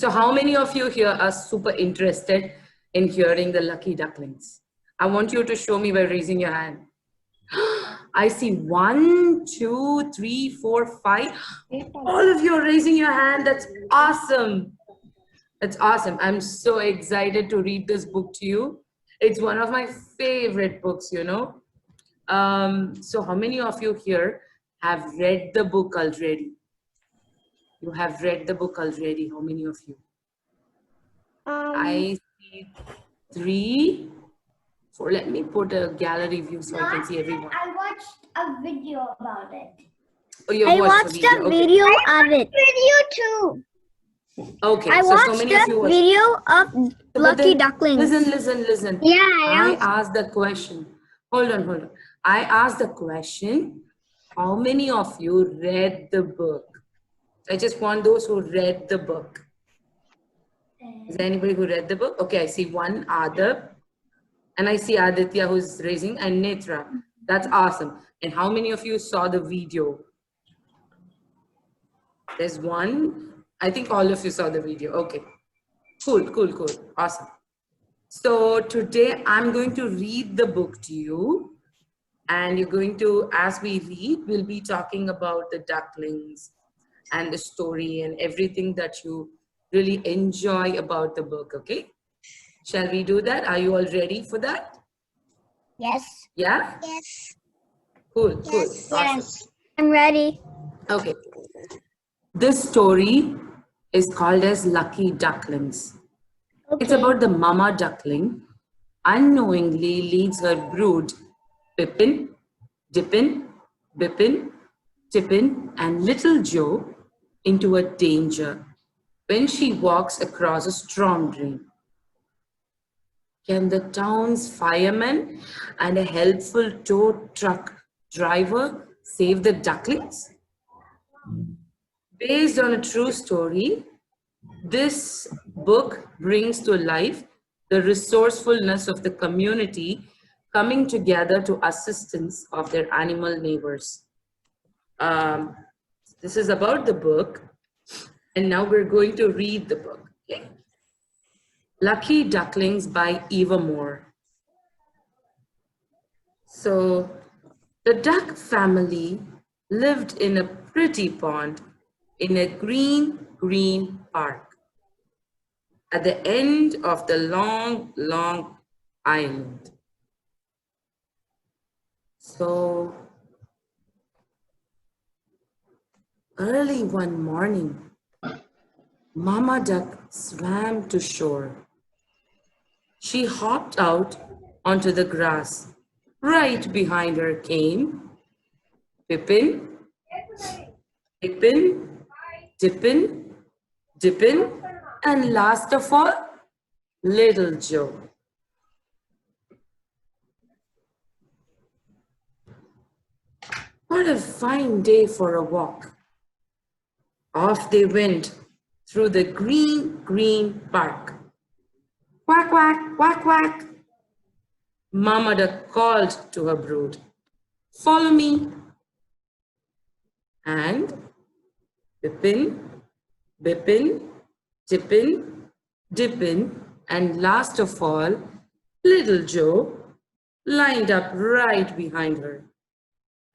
So how many of you here are super interested in hearing the Lucky Ducklings? I want you to show me by raising your hand. I see 1, 2, 3, 4, 5. All of you are raising your hand. That's awesome. That's awesome. I'm so excited to read this book to you. It's one of my favorite books, you know. So how many of you here have read the book already? You have read the book already. How many of you? I see 3, 4. Let me put a gallery view so I can see everyone. I watched a video about it. Oh, you I watched watched the a video of it. Video too. Okay, I so watched many of you a watched. video of Lucky Ducklings. Listen. Yeah, I asked the question. Hold on. I asked the question, how many of you read the book? I just want those who read the book. Is there anybody who read the book? Okay, I see one, Adab. And I see Aditya who's raising, and Netra. That's awesome. And how many of you saw the video? There's one. I think all of you saw the video. Okay. Cool. Awesome. So today I'm going to read the book to you. And you're going to, as we read, we'll be talking about the ducklings and the story and everything that you really enjoy about the book, okay? Shall we do that? Are you all ready for that? Yes. Yeah? Yes. Cool. Yes. Awesome. Yes. I'm ready. Okay. This story is called as Lucky Ducklings. Okay. It's about the mama duckling unknowingly leads her brood, Pippin, Dippin, Bippin, Tippin, and Little Joe into a danger when she walks across a storm drain. Can the town's firemen and a helpful tow truck driver save the ducklings? Based on a true story, this book brings to life the resourcefulness of the community coming together to assistance of their animal neighbors. This is about the book, and now we're going to read the book. Okay? Lucky Ducklings by Eva Moore. So, the duck family lived in a pretty pond in a green park at the end of the long island. So, early one morning, Mama Duck swam to shore. She hopped out onto the grass. Right behind her came Pippin, Pippin, Dippin, Dippin, and last of all, Little Joe. What a fine day for a walk. Off they went through the green park. Quack, quack, quack, quack. Mama Duck called to her brood, "Follow me." And Pippin, Bippin, Tippin, Dippin, and last of all, Little Joe lined up right behind her.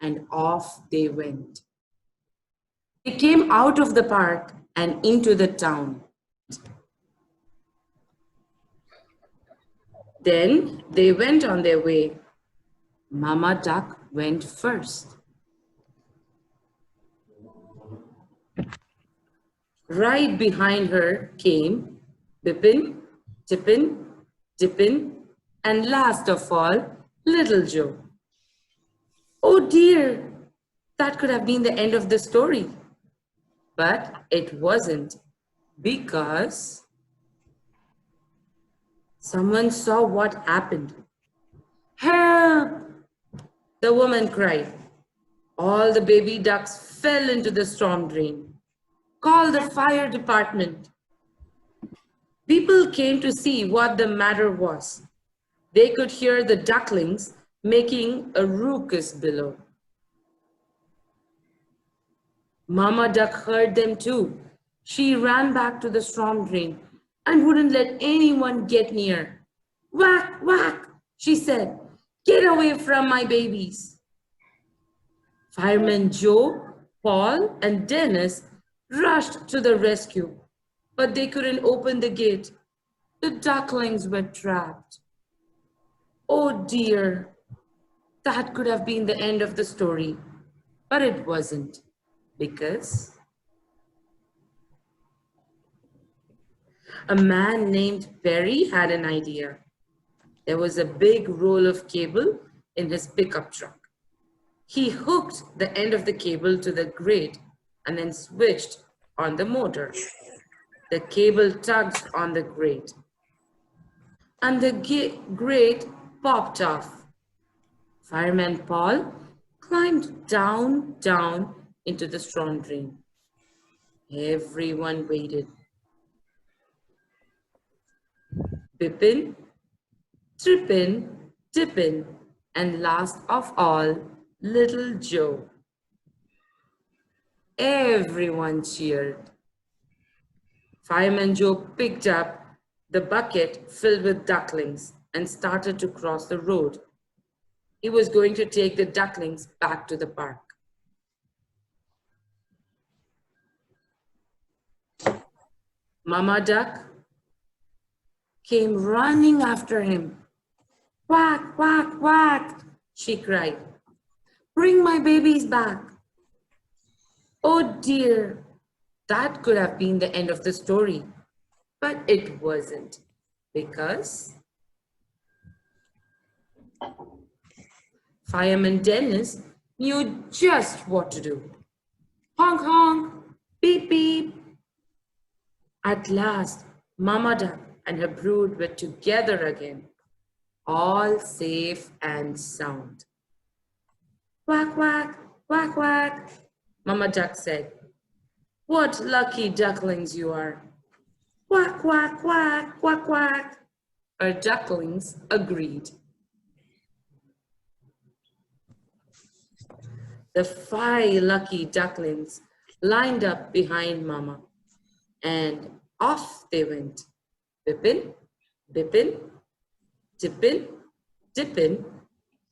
And off they went. They came out of the park and into the town. Then they went on their way. Mama Duck went first. Right behind her came Bippin, Tippin, Dippin, and last of all, Little Joe. Oh dear, that could have been the end of the story. But it wasn't, because someone saw what happened. "Help!" the woman cried. All the baby ducks fell into the storm drain. "Call the fire department." People came to see what the matter was. They could hear the ducklings making a ruckus below. Mama Duck heard them too. She ran back to the storm drain and wouldn't let anyone get near. Whack, whack, she said. Get away from my babies. Firemen Joe, Paul, and Dennis rushed to the rescue, but they couldn't open the gate. The ducklings were trapped. Oh dear, that could have been the end of the story, but it wasn't, because a man named Perry had an idea. There was a big roll of cable in his pickup truck. He hooked the end of the cable to the grate and then switched on the motor. The cable tugged on the grate, and the grate popped off. Fireman Paul climbed down into the storm drain. Everyone waited. Pippin, Trippin, Tippin, and last of all, Little Joe. Everyone cheered. Fireman Joe picked up the bucket filled with ducklings and started to cross the road. He was going to take the ducklings back to the park. Mama Duck came running after him. Quack, quack, quack, she cried. Bring my babies back. Oh dear, that could have been the end of the story, but it wasn't, because Fireman Dennis knew just what to do. Honk, honk, beep, beep. At last, Mama Duck and her brood were together again, all safe and sound. Quack, quack, quack, quack, Mama Duck said. What lucky ducklings you are. Quack, quack, quack, quack, quack. Her ducklings agreed. The 5 lucky ducklings lined up behind Mama, and off they went. Bippin, bippin, tippin, dippin,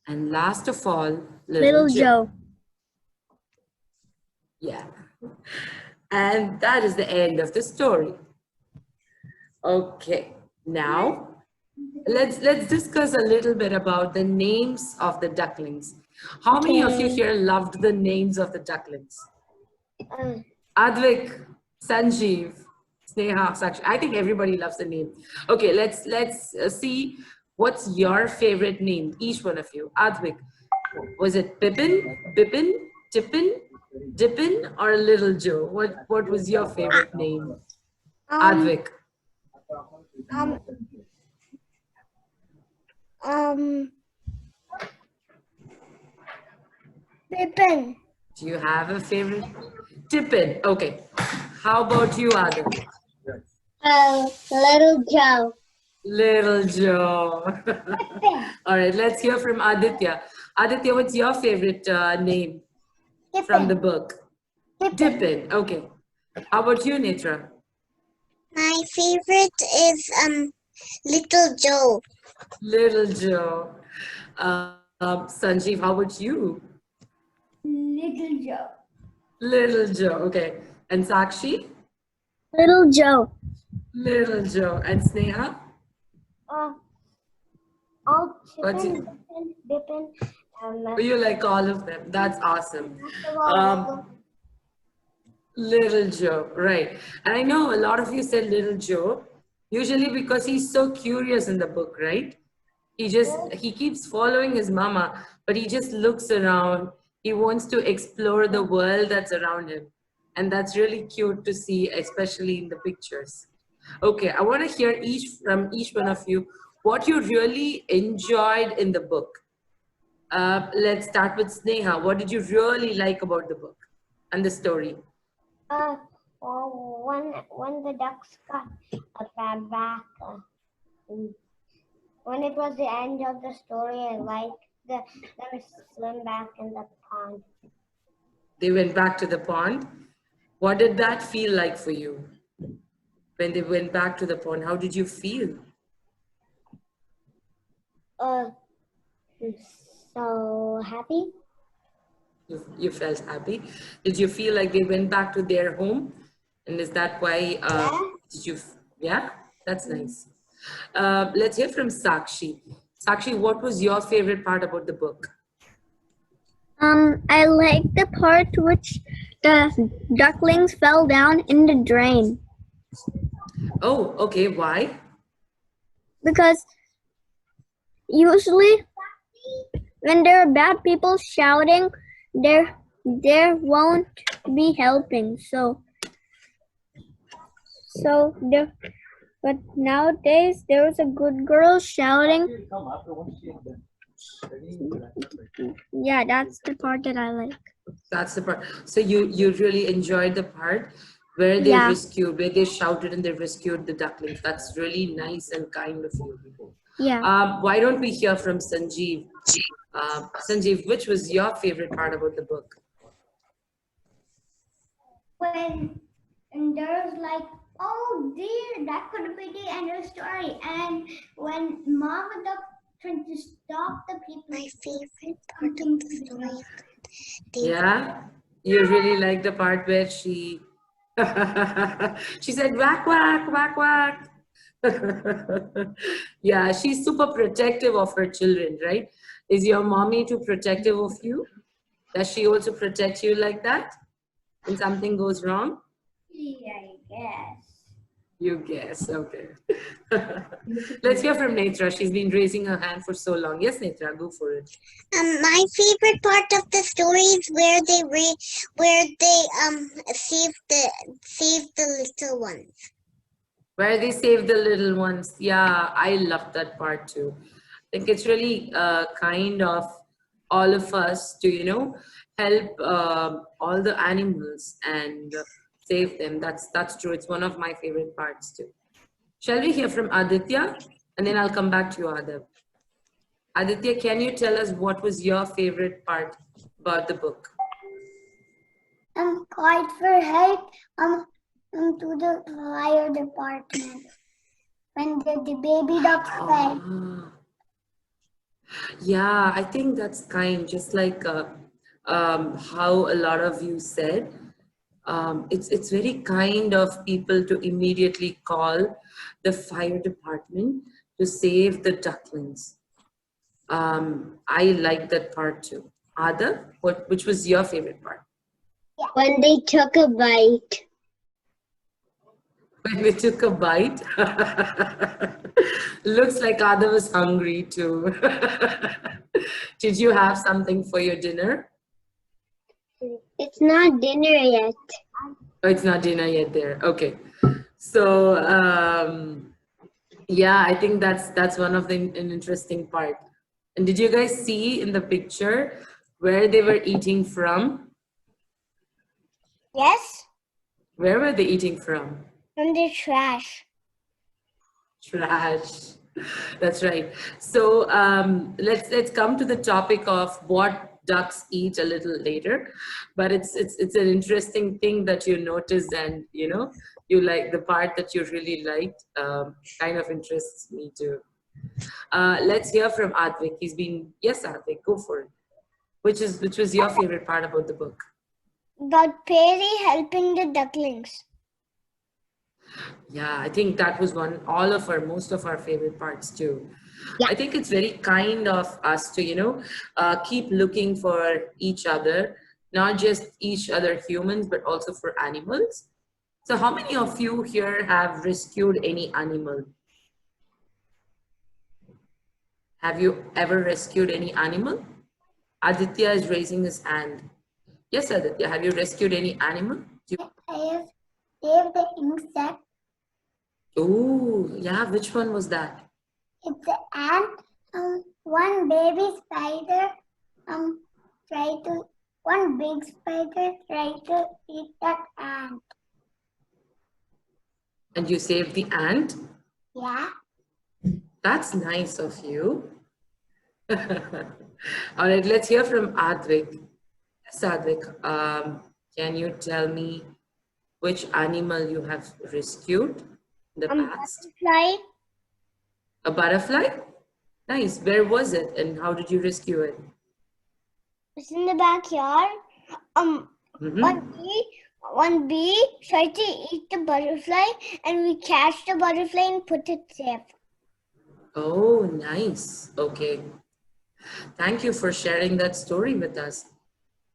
and last of all, Little Joe. Yeah. And that is the end of the story. Okay, now let's discuss a little bit about the names of the ducklings. How many of you here loved the names of the ducklings? Advik, Sanjeev, Sneha, Sakshi. I think everybody loves the name. Okay, let's see what's your favorite name, each one of you. Advik, was it Pippin, Bippin, Tippin, Dippin, or Little Joe? What was your favorite name? Advik. Pippin. Do you have a favorite? Tippin. Okay. How about you, Adam? Little Joe. Little Joe. All right, let's hear from Aditya. Aditya, what's your favorite name from the book? Tippin. Okay. How about you, Netra? My favorite is Little Joe. Little Joe. Sanjeev, how about you? Little Joe. Little Joe. Okay. And Sakshi? Little Joe. Little Joe. And Sneha? All What's Chippin, it? Bippin, Bippin. You like all of them. That's awesome. Little Joe, right. And I know a lot of you said Little Joe, usually because he's so curious in the book, right? He keeps following his mama, but he just looks around. He wants to explore the world that's around him. And that's really cute to see, especially in the pictures. Okay, I want to hear from each one of you what you really enjoyed in the book. Let's start with Sneha. What did you really like about the book and the story? When the ducks got back, when it was the end of the story, I liked them swim back in the pond. They went back to the pond. What did that feel like for you when they went back to the pond? How did you feel? So happy. You felt happy. Did you feel like they went back to their home? And is that why, did you, yeah, that's nice. Let's hear from Sakshi. Sakshi, what was your favorite part about the book? I like the part which the ducklings fell down in the drain Oh, okay, why? because usually when there are bad people shouting, there won't be helping. But nowadays there's a good girl shouting. Yeah, that's the part that I like. That's the part. So you really enjoyed the part where they Yeah. rescued, where they shouted and they rescued the ducklings. That's really nice and kind of you. Yeah. Why don't we hear from Sanjeev? Sanjeev, which was your favorite part about the book? When and there's like, oh dear, that could be the end of the story. And when Mama Duck tried to stop the people. My favorite part of the story. Yeah, you really like the part where she she said whack whack whack whack. Yeah, she's super protective of her children, right? Is your mommy too protective of you? Does she also protect you like that when something goes wrong? Yeah, I guess. You guess, okay. Let's hear from Netra. She's been raising her hand for so long. Yes, Netra, go for it. My favorite part of the story is where they save the little ones. Where they save the little ones. Yeah, I love that part too. I think it's really kind of all of us to, help all the animals and save them. That's true. It's one of my favorite parts too. Shall we hear from Aditya? And then I'll come back to you, Adav. Aditya, can you tell us what was your favorite part about the book? Called for help to the fire department when the baby ducks fell. Ah. Yeah, I think that's kind, just like how a lot of you said. It's very kind of people to immediately call the fire department to save the ducklings. I like that part too. Ada, which was your favorite part? When they took a bite. When they took a bite. Looks like Ada was hungry too. Did you have something for your dinner? It's not dinner yet. Oh, it's not dinner yet there. Okay. So, yeah, I think that's one of an interesting part. And did you guys see in the picture where they were eating from? Yes, Where were they eating from? from the trash. Trash. That's right. So let's come to the topic of what ducks eat a little later. But it's an interesting thing that you noticed, and you like the part that you really liked. Kind of interests me too. Let's hear from Advik. Yes, Advik, go for it. Which was your favorite part about the book? Got Perry helping the ducklings. Yeah, I think that was most of our favorite parts too. Yeah. I think it's very kind of us to, keep looking for each other, not just each other humans, but also for animals. So how many of you here have rescued any animal? Have you ever rescued any animal? Aditya is raising his hand. Yes, Aditya, have you rescued any animal? I have saved the insect. Oh, yeah, which one was that? It's an ant. One baby spider one big spider tried to eat that ant. And you saved the ant? Yeah. That's nice of you. All right, let's hear from Advik. Yes, Advik, can you tell me which animal you have rescued in the past? Butterfly. A butterfly? Nice. Where was it and how did you rescue it? It's in the backyard. One bee tried to eat the butterfly, and we catch the butterfly and put it safe. Oh, nice. Okay. Thank you for sharing that story with us.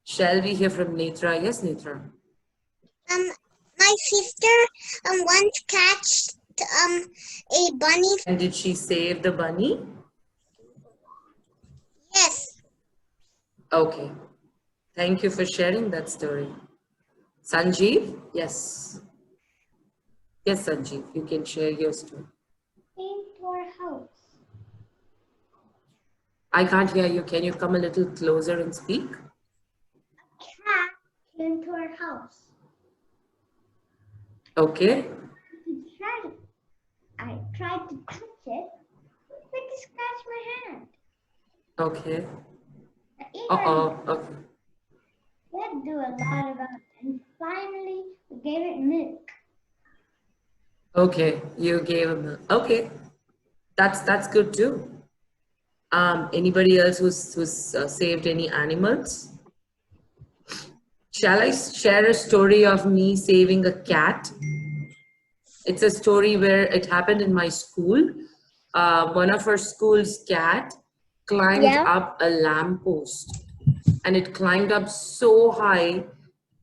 Shall we hear from Netra? Yes, Netra. My sister once catched a bunny. And did she save the bunny? Yes. Okay. Thank you for sharing that story. Sanjeev? Yes. Yes, Sanjeev, you can share your story. Came to our house. I can't hear you. Can you come a little closer and speak? Cat came to our house. Okay. I tried to touch it, but it scratched my hand. Okay. Even Okay. we had to do a lot about it, and finally we gave it milk. Okay. You gave him. Okay. That's good too. Anybody else who's saved any animals? Shall I share a story of me saving a cat? It's a story where it happened in my school. One of our school's cat climbed up a lamppost, and it climbed up so high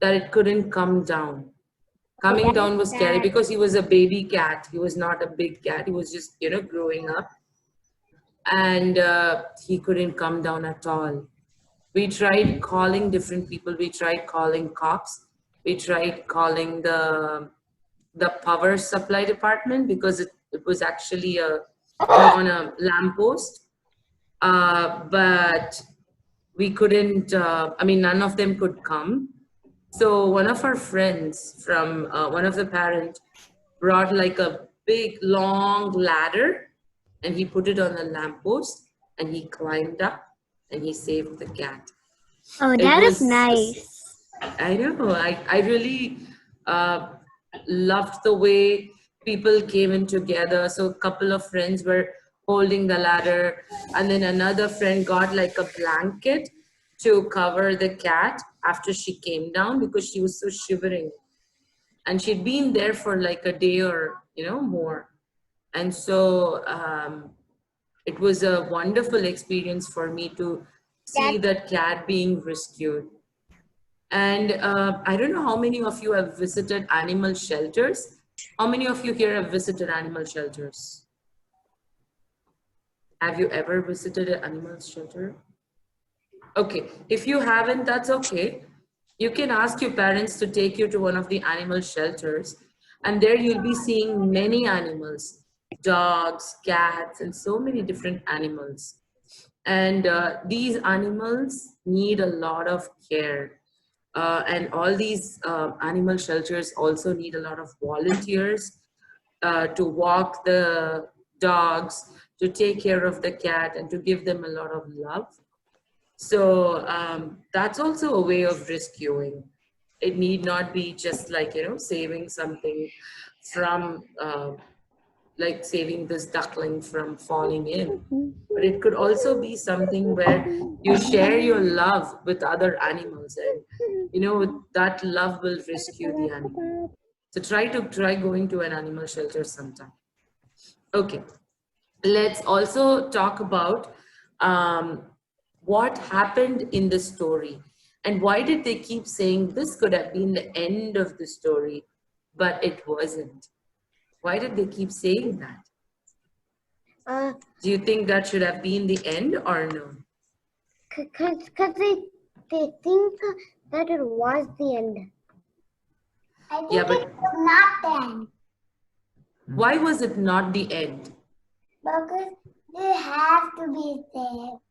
that it couldn't come down. Coming down was scary because he was a baby cat. He was not a big cat. He was just, growing up. And he couldn't come down at all. We tried calling different people. We tried calling cops. We tried calling the power supply department because it was actually on a lamppost. But we couldn't, none of them could come. So one of our friends from one of the parents brought like a big long ladder and he put it on the lamppost and he climbed up and he saved the cat. Oh, that is nice. I know. I really loved the way people came in together. So a couple of friends were holding the ladder and then another friend got like a blanket to cover the cat after she came down because she was so shivering. And she'd been there for like a day or, more. And so it was a wonderful experience for me to see that cat being rescued. And I don't know how many of you have visited animal shelters. How many of you here have visited animal shelters? Have you ever visited an animal shelter? Okay, if you haven't, that's okay. You can ask your parents to take you to one of the animal shelters, and there you'll be seeing many animals, dogs, cats, and so many different animals. And these animals need a lot of care. And all these animal shelters also need a lot of volunteers to walk the dogs, to take care of the cat, and to give them a lot of love. So that's also a way of rescuing. It need not be just like, saving something from, like saving this duckling from falling in. But it could also be something where you share your love with other animals and, that love will rescue the animal. So try going to an animal shelter sometime. Okay, let's also talk about what happened in the story and why did they keep saying this could have been the end of the story, but it wasn't. Why did they keep saying that? Do you think that should have been the end or no? Because they think that it was the end. I think Yeah, but it was not the end. why was it not the end? Because they have to be saved.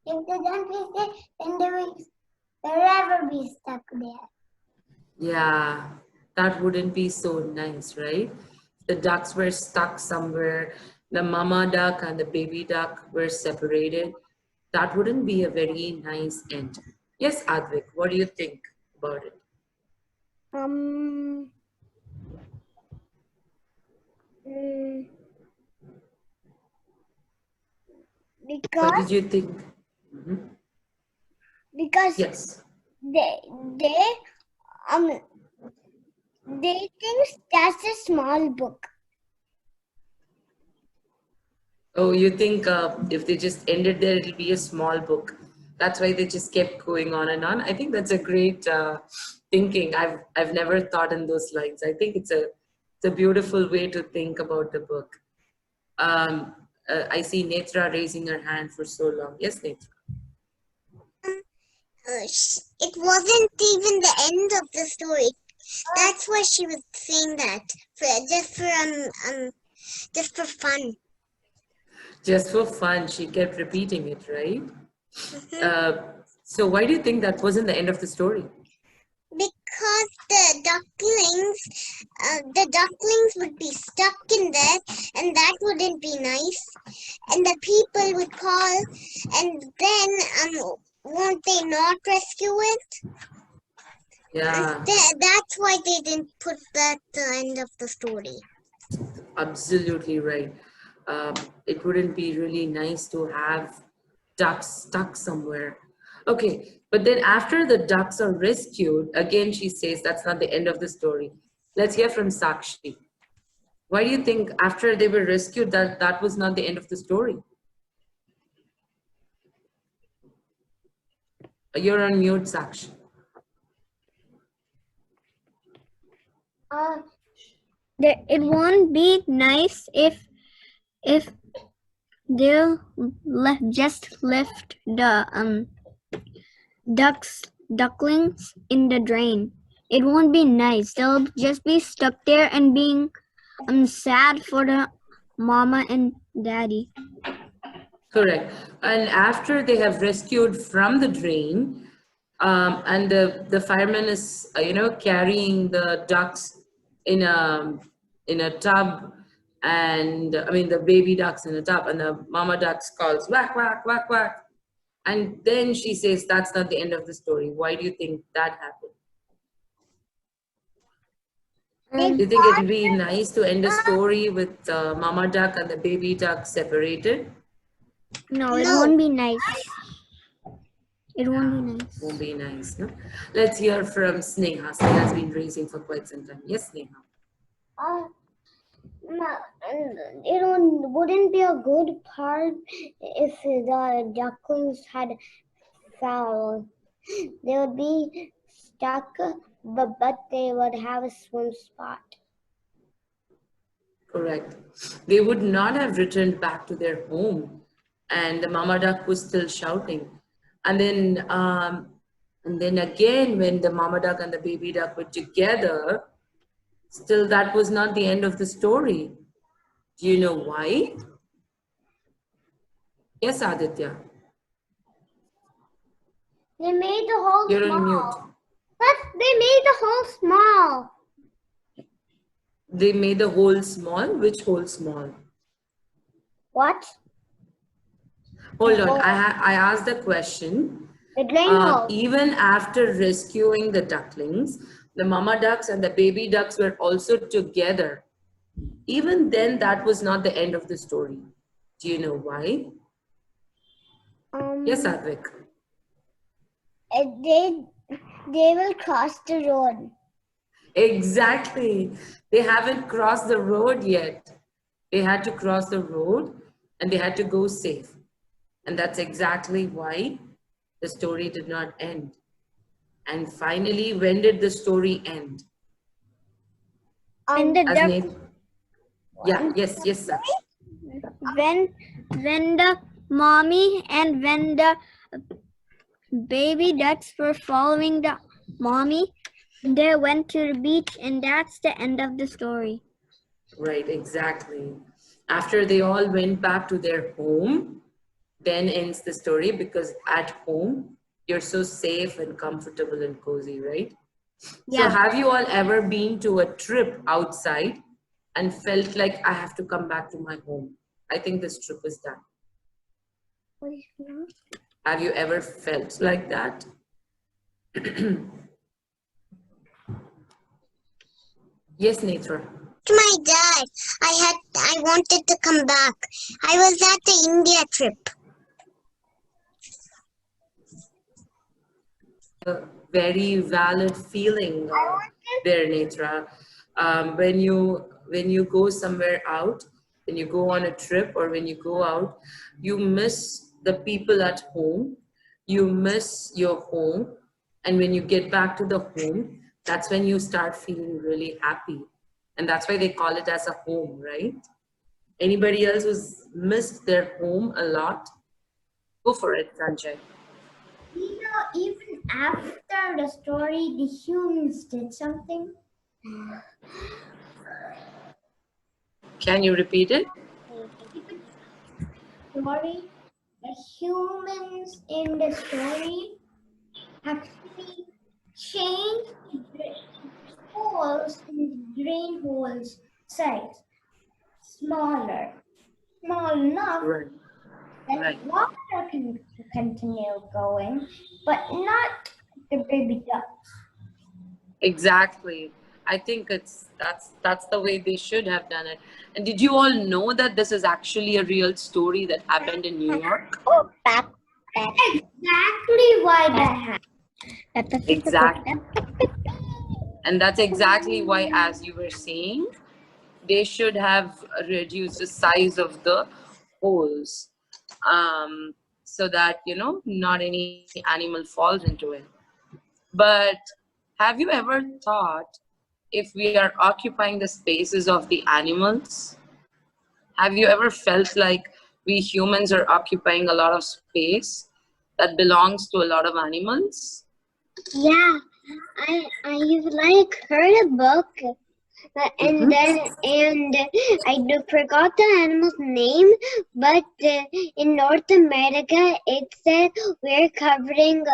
If they don't be saved, then they will forever be stuck there. Yeah, that wouldn't be so nice, right? The ducks were stuck somewhere. The mama duck and the baby duck were separated. That wouldn't be a very nice end. Yes, Advik, what do you think about it? Mm, What because did you think? Mhm. because Yes. they um they think that's a small book. Oh, you think if they just ended there, it'll be a small book. That's why they just kept going on and on. I think that's a great thinking. I've never thought in those lines. I think it's a beautiful way to think about the book. I see Netra raising her hand for so long. Yes, Netra. It wasn't even the end of the story. That's why she was saying that just for fun. Just for fun, she kept repeating it, right? Mhm. So why do you think that wasn't the end of the story? Because the ducklings would be stuck in there, and that wouldn't be nice. And the people would call, and then won't they not rescue it? Yeah, That's why they didn't put that the end of the story. absolutely right. It wouldn't be really nice to have ducks stuck somewhere. Okay, but then after the ducks are rescued, again she says that's not the end of the story. Let's hear from Sakshi. Why do you think after they were rescued that was not the end of the story? You're on mute, Sakshi. It won't be nice if they'll just left the ducklings in the drain. It won't be nice. They'll just be stuck there and being sad for the mama and daddy. Correct. And after they have rescued from the drain, and the fireman is carrying the ducks in a tub, and I mean the baby ducks in a tub, and the mama ducks calls whack whack whack whack, and then she says that's not the end of the story. Why do you think that happened? Do you think it'll be nice to end a story with mama duck and the baby duck separated? No, it No. won't be nice. It won't be nice. Won't be nice, no? Let's hear from Sneha. Sneha's been raising for quite some time. Yes, Sneha. It wouldn't be a good part if the ducklings had foul. They would be stuck, but they would have a swim spot. Correct. They would not have returned back to their home, and the mama duck was still shouting. And then again, when the mama duck and the baby duck were together, still that was not the end of the story. Do you know why? Yes, Aditya. They made the hole You're small. on mute. But they made the hole small. They made the hole small. Which hole small? What? Hold on. I asked the question. The drain hole. Even after rescuing the ducklings, the mama ducks and the baby ducks were also together. Even then, that was not the end of the story. Do you know why? Yes, Advik. They will cross the road. Exactly. They haven't crossed the road yet. They had to cross the road and they had to go safe. And that's exactly why the story did not end. And finally, when did the story end? And the As duck, Nate, yeah, yes, Sakshi. when the mommy and when the baby ducks were following the mommy, they went to the beach, and that's the end of the story. Right, exactly. After they all went back to their home, then ends the story because at home, you're so safe and comfortable and cozy, right? Yeah. So have you all ever been to a trip outside and felt like I have to come back to my home? I think this trip is done. Have you ever felt like that? Yes, Netra. my dad. I wanted to come back. I was at the India trip. A very valid feeling there, Netra. When you go somewhere out, when you go on a trip or when you go out, you miss the people at home, you miss your home, and when you get back to the home, that's when you start feeling really happy, and that's why they call it as a home, right? Anybody else who's missed their home a lot? Go for it, Sanjay. Even after the story, the humans did something. Can you repeat it? Story, the humans in the story actually changed the holes in the drain holes size smaller, small enough Right. that Right. water can continue going, but not the baby ducks. Exactly. I think that's the way they should have done it. And did you all know that this is actually a real story that happened in New York? Oh, exactly why that happened. Exactly. And that's exactly why, as you were saying, they should have reduced the size of the holes, so that, not any animal falls into it. But have you ever thought, if we are occupying the spaces of the animals, have you ever felt like we humans are occupying a lot of space that belongs to a lot of animals? Yeah, I heard a book, and I forgot the animal's name, but in North America it said we're covering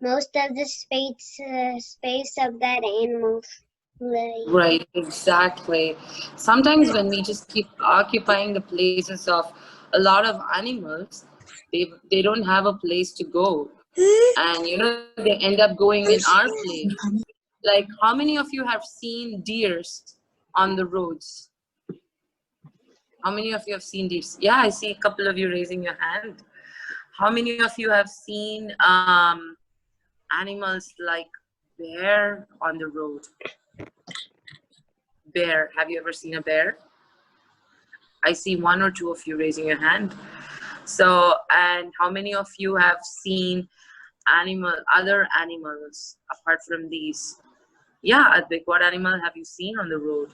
most of the space of that animal. Right, exactly. Sometimes when we just keep occupying the places of a lot of animals, they don't have a place to go. And they end up going in our place. Like, how many of you have seen deers on the roads? How many of you have seen deers? Yeah, I see a couple of you raising your hand. How many of you have seen animals like bear on the road? Bear. Have you ever seen a bear? I see one or two of you raising your hand. So, and how many of you have seen other animals apart from these? Yeah, Advik, what animal have you seen on the road?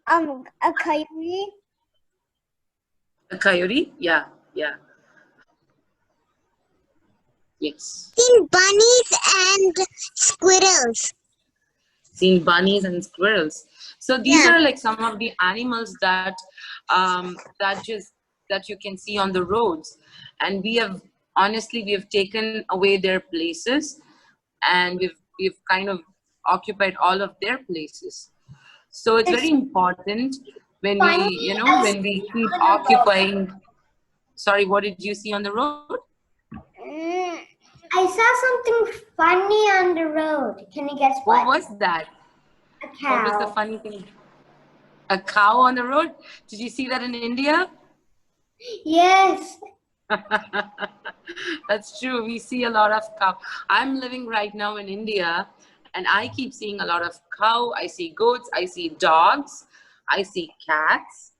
A coyote. A coyote? Yeah, yeah. Yes. Seen bunnies and squirrels. Seen bunnies and squirrels. So these Yeah. are like some of the animals that you can see on the roads, and we have taken away their places, and we've kind of occupied all of their places. So it's very important when we keep occupying. Sorry, what did you see on the road? I saw something funny on the road. Can you guess What what? was that? A What was the cow. funny thing? A cow on the road? Did you see that in India? Yes. That's true. We see a lot of cow. I'm living right now in India, and I keep seeing a lot of cow. I see goats. I see dogs. I see cats,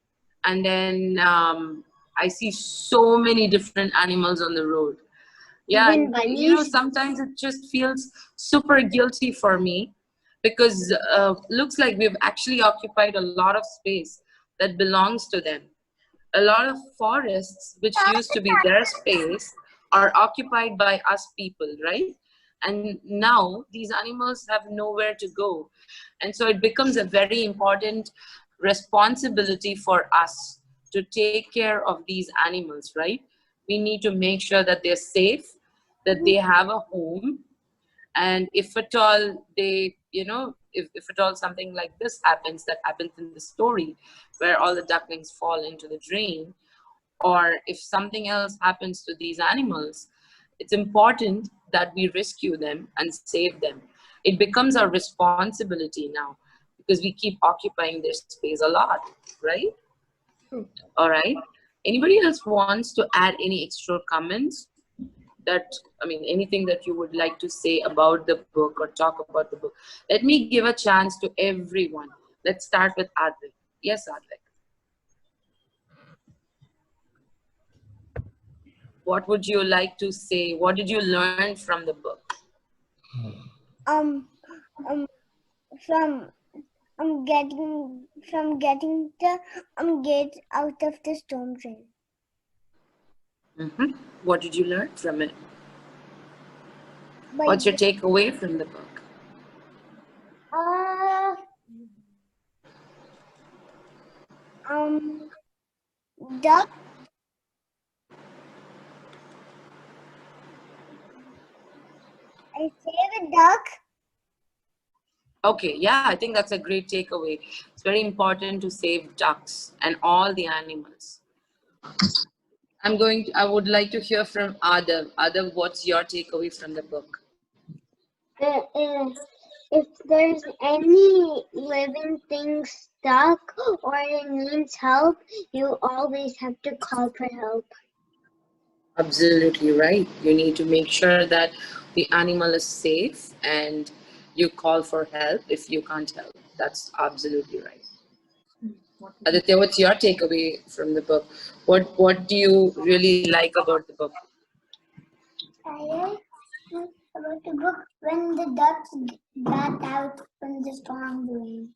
and then I see so many different animals on the road. Yeah, Even and bunnies. sometimes it just feels super guilty for me, because looks like we've actually occupied a lot of space that belongs to them. A lot of forests, which used to be their space, are occupied by us people, right? And now these animals have nowhere to go. And so it becomes a very important responsibility for us to take care of these animals, right? We need to make sure that they're safe, that they have a home, and if at all they if at all something like this happens, that happens in the story, where all the ducklings fall into the drain, or if something else happens to these animals, it's important that we rescue them and save them. It becomes our responsibility now, because we keep occupying their space a lot, right? All right. Anybody else wants to add any extra comments? Anything that you would like to say about the book or talk about the book? Let me give a chance to everyone. Let's start with Advik. Yes, Advik. What would you like to say? What did you learn from the book? Um, from getting the get out of the storm drain. What did you learn from it? By What's your takeaway from the book? Duck. I save a duck. Okay, yeah, I think that's a great takeaway. It's very important to save ducks and all the animals. I would like to hear from Adav. Adav, what's your takeaway from the book? If there's any living thing stuck or it needs help, you always have to call for help. Absolutely right. You need to make sure that the animal is safe and you call for help if you can't help. That's absolutely right. Aditya, what's your takeaway from the book? What do you really like about the book? I like about the book when the ducks got out from the storm drain.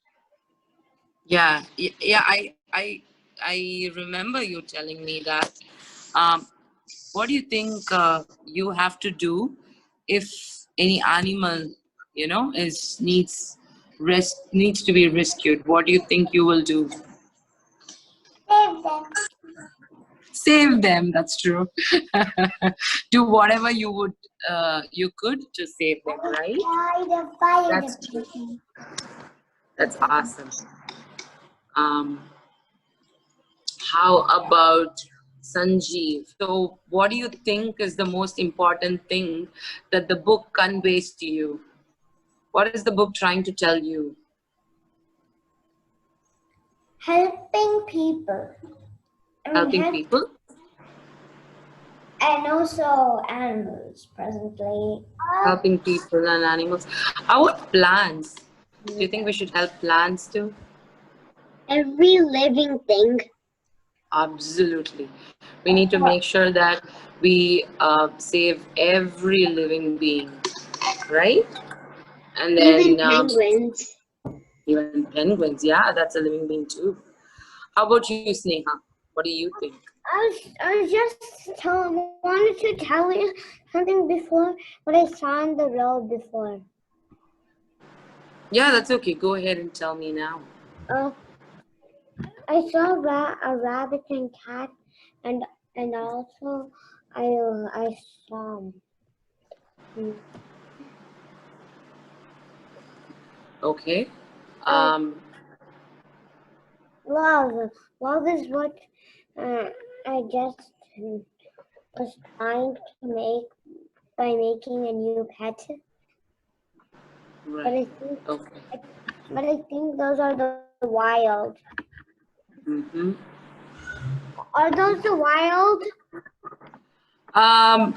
Yeah. I remember you telling me that. What do you think you have to do if any animal, needs to be rescued? What do you think you will do? Save them. Save them. That's true. Do whatever you could to save them, right? The fire That's true. department. That's awesome. How about Sanjeev? So, what do you think is the most important thing that the book conveys to you? What is the book trying to tell you? Helping people. Helping people? And also animals presently. Helping people and animals. How about plants? Do you think we should help plants too? Every living thing. Absolutely. We need to make sure that we save every living being, right? And Even then penguins. even penguins, yeah, that's a living being too. How about you, Sneha? What do you think? I just wanted to tell you something before what I saw on the road before. Yeah, that's okay. Go ahead and tell me now. I saw a rabbit and cat, and also I saw. Okay. Love is what I just was trying to make by making a new pet. Right. But I think those are the wild. Mm-hmm. Are those the wild?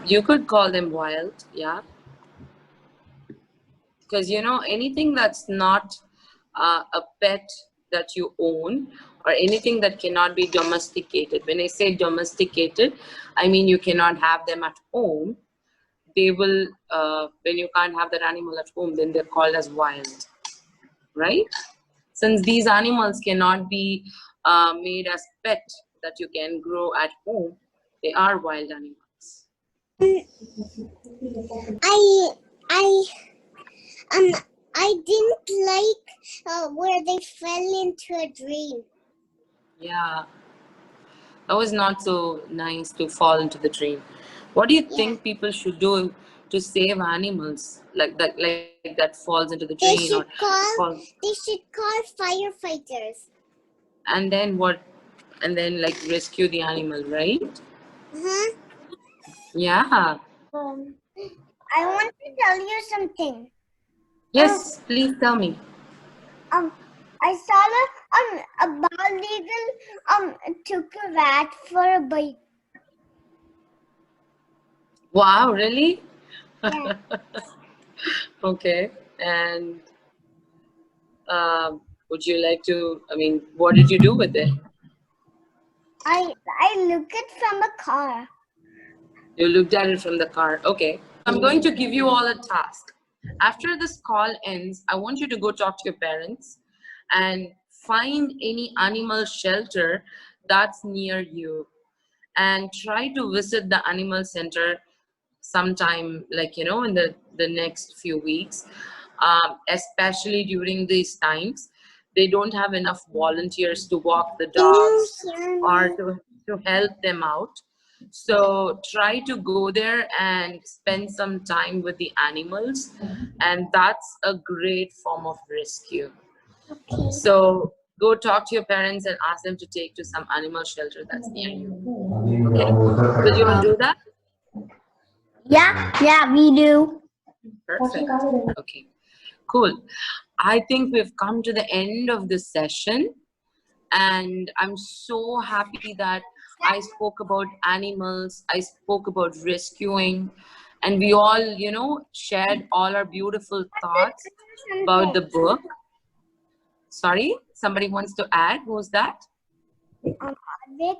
You could call them wild, yeah. Because anything that's not a pet that you own or anything that cannot be domesticated. When I say domesticated, I mean you cannot have them at home. They will, when you can't have that animal at home, then they're called as wild, right? Since these animals cannot be made as pet that you can grow at home, they are wild animals. I didn't like where they fell into a drain. Yeah, that was not so nice to fall into the drain. What do you think people should do to save animals like that falls into the drain or fall? They should call firefighters. And then what? And then like rescue the animal, right? Yeah. I want to tell you something. Yes, please tell me. I saw a bald eagle took a rat for a bite. Wow, really? Yeah. Okay. And would you like to, I mean, what did you do with it? I looked it from a car. You looked at it from the car. Okay. I'm going to give you all a task. After this call ends, I want you to go talk to your parents and find any animal shelter that's near you and try to visit the animal center sometime, like, in the next few weeks, especially during these times. They don't have enough volunteers to walk the dogs or to help them out. So try to go there and spend some time with the animals, and that's a great form of rescue. So go talk to your parents and ask them to take to some animal shelter that's near you. Okay? Will you all do that? Yeah, we do. Perfect. Okay, cool. I think we've come to the end of this session, and I'm so happy that I spoke about animals, I spoke about rescuing, and we all, shared all our beautiful thoughts about the book. Sorry, somebody wants to add. Who's that? Vic,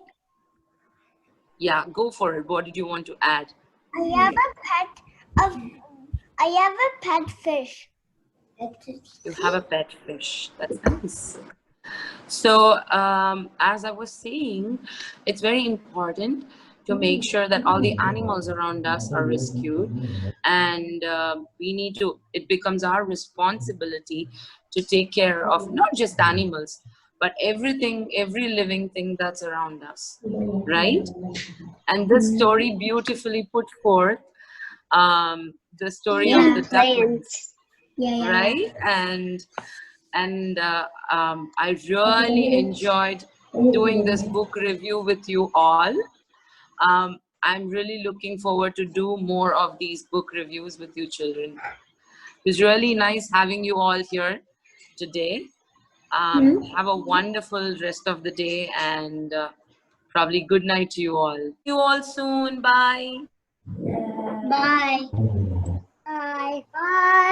Yeah, go for it. What did you want to add? I have a pet fish. You have a pet fish. That's nice. So, as I was saying, it's very important to make sure that all the animals around us are rescued, and it becomes our responsibility to take care of not just animals, but every living thing that's around us, right? And this story beautifully put forth the story of the ducklings, right? And I really enjoyed doing this book review with you all. I'm really looking forward to do more of these book reviews with you children. It was really nice having you all here today. Have a wonderful rest of the day, and probably good night to you all. See you all soon. Bye. Bye. Bye. Bye.